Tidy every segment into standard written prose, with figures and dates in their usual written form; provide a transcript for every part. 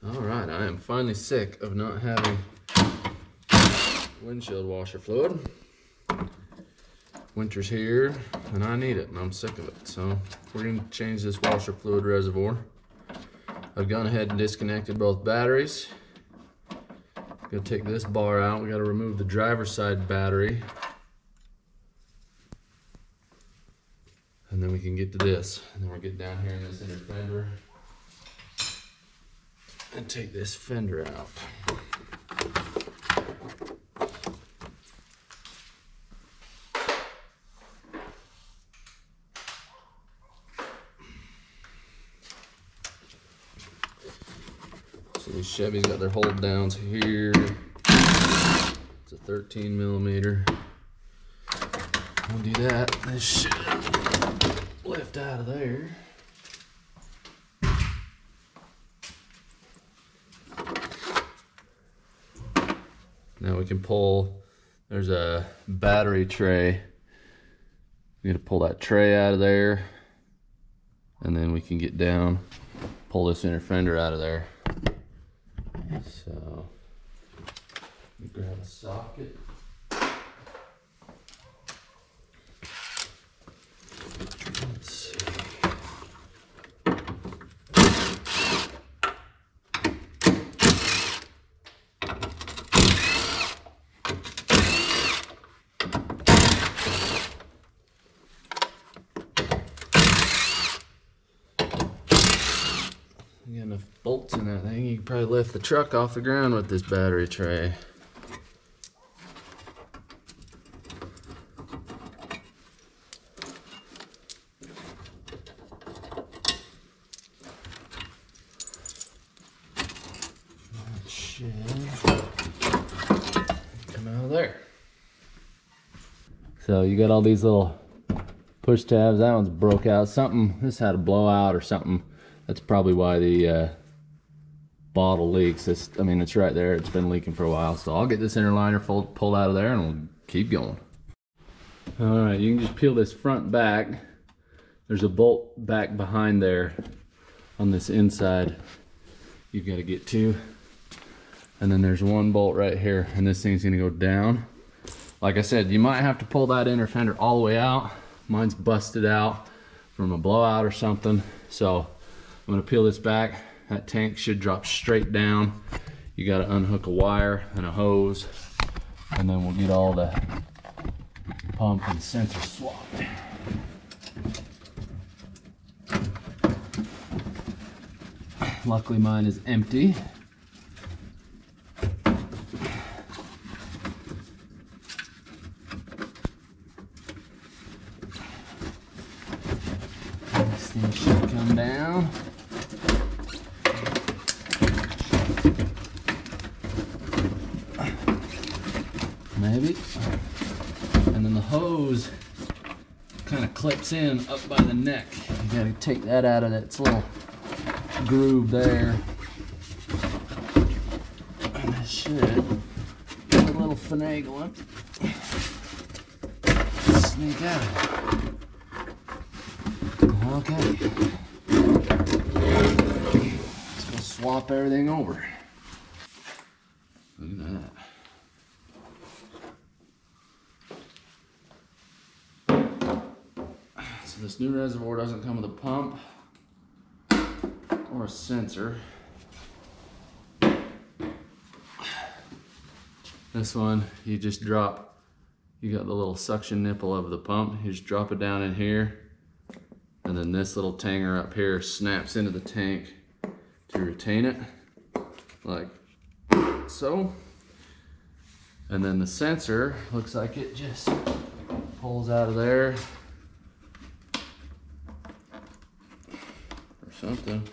All right, I am finally sick of not having windshield washer fluid. Winter's here and I need it and I'm sick of it. So we're gonna change this washer fluid reservoir. I've gone ahead and disconnected both batteries. Gonna take this bar out. We gotta remove the driver's side battery. And then we can get to this. And then we'll get down here in this inner fender and take this fender out. So these Chevys got their hold downs here. It's a 13 millimeter. We'll do that. This should lift out of there. Now we can pull, there's a battery tray. We need to pull that tray out of there. And then we can get down, pull this inner fender out of there. So, grab a socket. Let's see. You got enough bolts in that thing, you can probably lift the truck off the ground with this battery tray. That should come out of there. So you got all these little push tabs. That one's broke out. Something, this had a blowout or something. That's probably why the bottle leaks. I mean, it's right there. It's been leaking for a while. So I'll get this inner liner pulled out of there and we'll keep going. All right, you can just peel this front back. There's a bolt back behind there on this inside you've got to get to. And then there's one bolt right here, and this thing's gonna go down. Like I said, you might have to pull that inner fender all the way out. Mine's busted out from a blowout or something. So I'm gonna peel this back. That tank should drop straight down. You gotta unhook a wire and a hose, and then we'll get all the pump and sensor swapped. Luckily mine is empty. This thing should come down. Maybe. And then the hose kind of clips in up by the neck. You gotta take that out of its little groove there. And this should get a little finagling. Sneak out. Okay. Let's go swap everything over. Look at that. So this new reservoir doesn't come with a pump or a sensor. This one, you just drop, you got the little suction nipple of the pump, you just drop it down in here, and then this little tanger up here snaps into the tank to retain it, like so. And then the sensor looks like it just pulls out of there or something.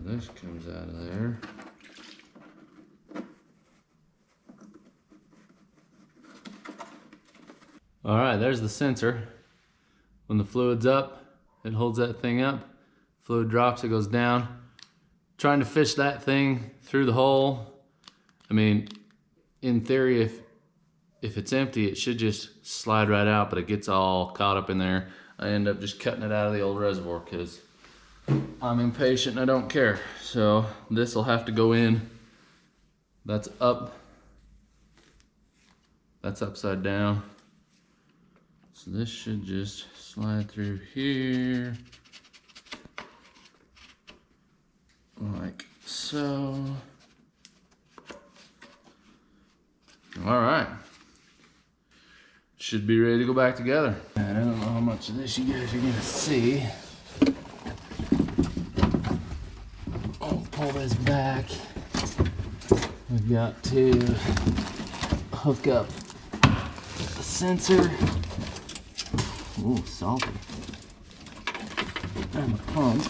This comes out of there. All right, there's the sensor. When the fluid's up, it holds that thing up. Fluid drops, it goes down. Trying to fish that thing through the hole. I mean, in theory, if it's empty, it should just slide right out, but it gets all caught up in there. I end up just cutting it out of the old reservoir because I'm impatient and I don't care. So this will have to go in. That's up. That's upside down. So this should just slide through here. Like so. All right. Should be ready to go back together. I don't know how much of this you guys are gonna see. I'll pull this back. We've got to hook up the sensor. Ooh, salty. And the pump.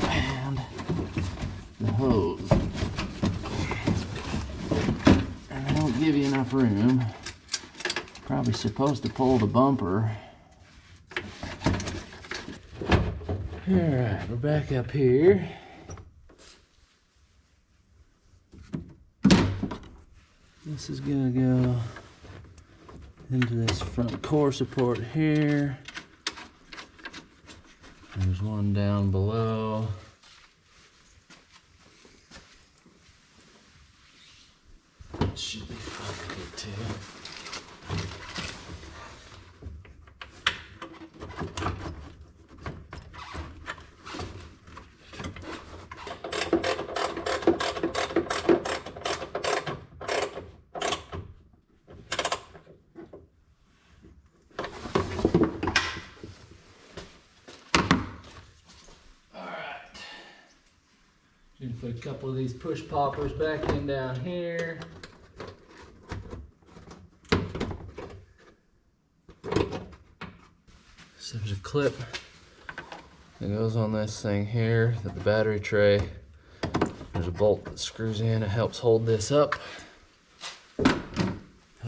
And the hose. And they don't give you enough room. Probably supposed to pull the bumper. Alright, we're back up here. This is gonna go into this front core support here. There's one down below. That should be fucking good too. Put a couple of these push poppers back in down here. So there's a clip that goes on this thing here, that the battery tray. There's a bolt that screws in, it helps hold this up.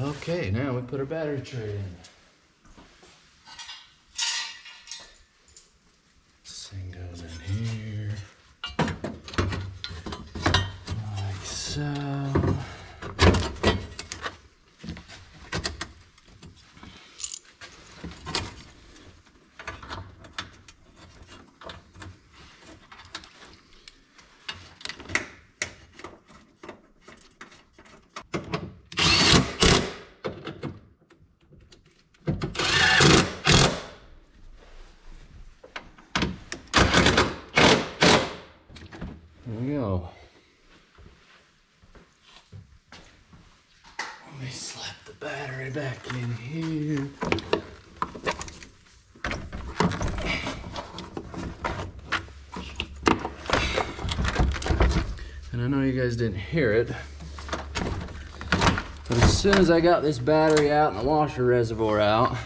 Okay, now we put our battery tray in. This thing goes in here. So there we go. Let me slap the battery back in here. And I know you guys didn't hear it, but as soon as I got this battery out and the washer reservoir out,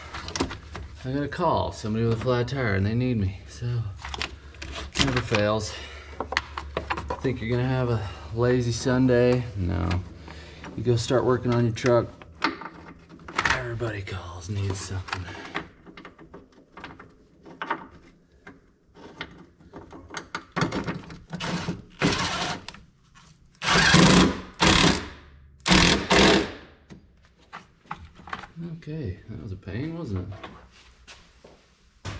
I got a call, somebody with a flat tire, and they need me, so never fails. Think you're gonna have a lazy Sunday? No. You go start working on your truck, everybody calls, needs something. Okay, that was a pain, wasn't it?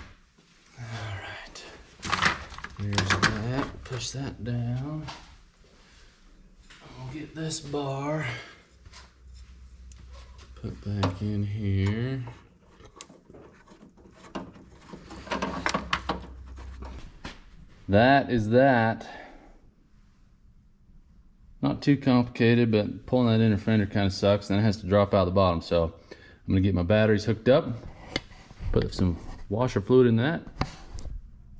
All right, here's that, push that down. I'll get this bar put back in here. That is that. Not too complicated, but pulling that inner fender kind of sucks, and it has to drop out the bottom. So I'm gonna get my batteries hooked up, put some washer fluid in that,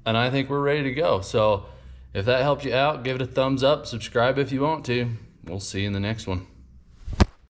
and I think we're ready to go. So if that helped you out, give it a thumbs up, subscribe if you want to. We'll see you in the next one.